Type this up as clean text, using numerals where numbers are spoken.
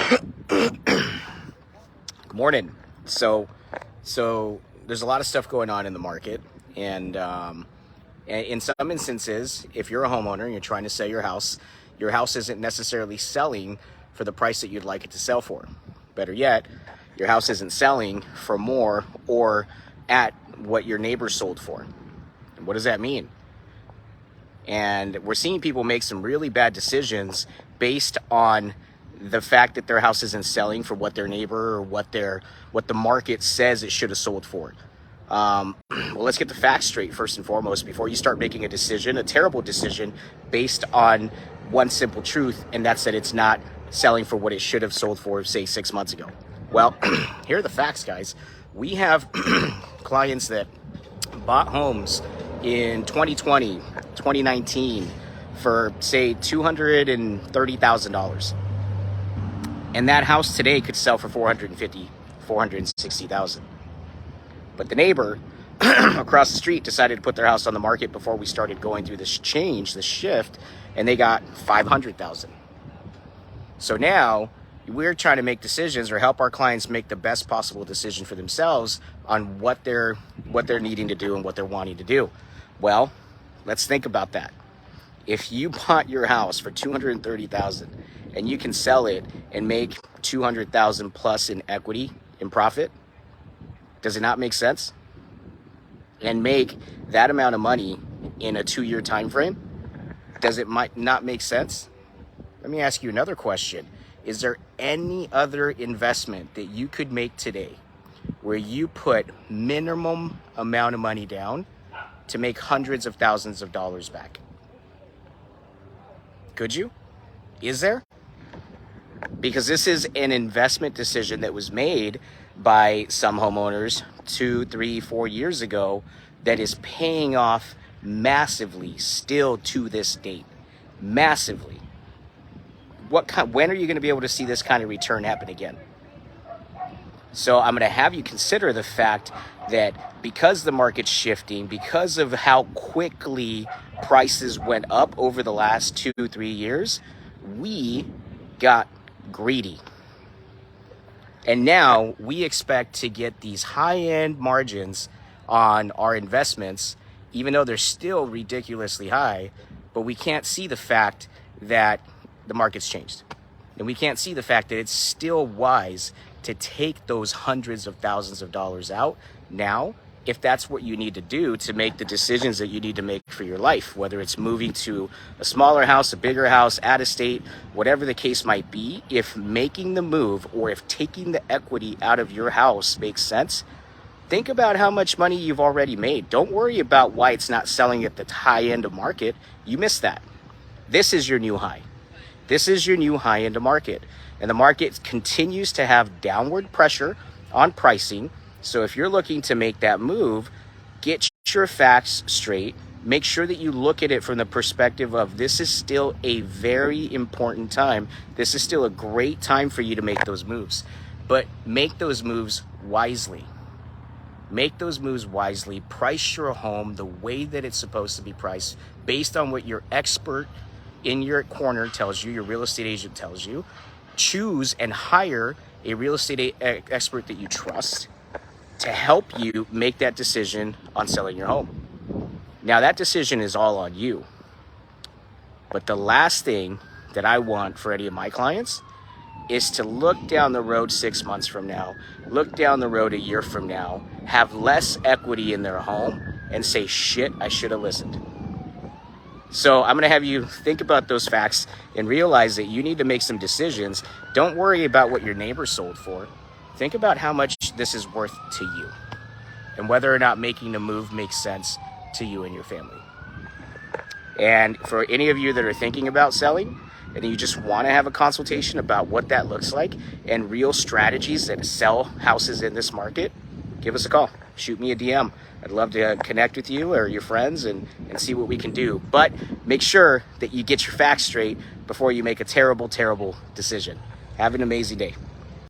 Good morning. So there's a lot of stuff going on in the market, and in some instances, if you're a homeowner and you're trying to sell your house isn't necessarily selling for the price that you'd like it to sell for. Better yet, your house isn't selling for more or at what your neighbor sold for. And what does that mean? And we're seeing people make some really bad decisions based on the fact that their house isn't selling for what their neighbor or what the market says it should have sold for. Well, let's get the facts straight first and foremost before you start making a decision, a terrible decision, based on one simple truth, and that's that it's not selling for what it should have sold for, say, 6 months ago. Well, here are the facts, guys. We have clients that bought homes in 2020, 2019 for, say, $230,000. And that house today could sell for $450,000, $460,000. But the neighbor across the street decided to put their house on the market before we started going through this change, this shift, and they got $500,000. So now we're trying to make decisions or help our clients make the best possible decision for themselves on what they're needing to do and what they're wanting to do. Well, let's think about that. If you bought your house for $230,000 and you can sell it and make $200,000 plus in equity, in profit, does it not make sense? And make that amount of money in a 2-year time frame? Does it might not make sense? Let me ask you another question. Is there any other investment that you could make today where you put minimum amount of money down to make hundreds of thousands of dollars back? Could you? Is there? Because this is an investment decision that was made by some homeowners 2, 3, 4 years ago that is paying off massively still to this date. Massively. When are you going to be able to see this kind of return happen again? So I'm going to have you consider the fact that because the market's shifting, because of how quickly prices went up over the last 2, 3 years, we got greedy. And now we expect to get these high-end margins on our investments, even though they're still ridiculously high, but we can't see the fact that the market's changed. And we can't see the fact that it's still wise to take those hundreds of thousands of dollars out now, if that's what you need to do to make the decisions that you need to make for your life, whether it's moving to a smaller house, a bigger house, out of state, whatever the case might be. If making the move or if taking the equity out of your house makes sense, think about how much money you've already made. Don't worry about why it's not selling at the high end of market. You missed that. This is your new high. This is your new high end of market. And the market continues to have downward pressure on pricing. So if you're looking to make that move, get your facts straight. Make sure that you look at it from the perspective of this is still a very important time. This is still a great time for you to make those moves. But make those moves wisely. Make those moves wisely. Price your home the way that it's supposed to be priced based on what your expert in your corner tells you, your real estate agent tells you. Choose and hire a real estate expert that you trust to help you make that decision on selling your home. Now, that decision is all on you. But the last thing that I want for any of my clients is to look down the road 6 months from now, look down the road a year from now, have less equity in their home, and say, shit, I should have listened. So I'm going to have you think about those facts and realize that you need to make some decisions. Don't worry about what your neighbor sold for. Think about how much this is worth to you and whether or not making the move makes sense to you and your family. And for any of you that are thinking about selling and you just want to have a consultation about what that looks like and real strategies that sell houses in this market, give us a call. Shoot me a DM. I'd love to connect with you or your friends and see what we can do. But make sure that you get your facts straight before you make a terrible, terrible decision. Have an amazing day.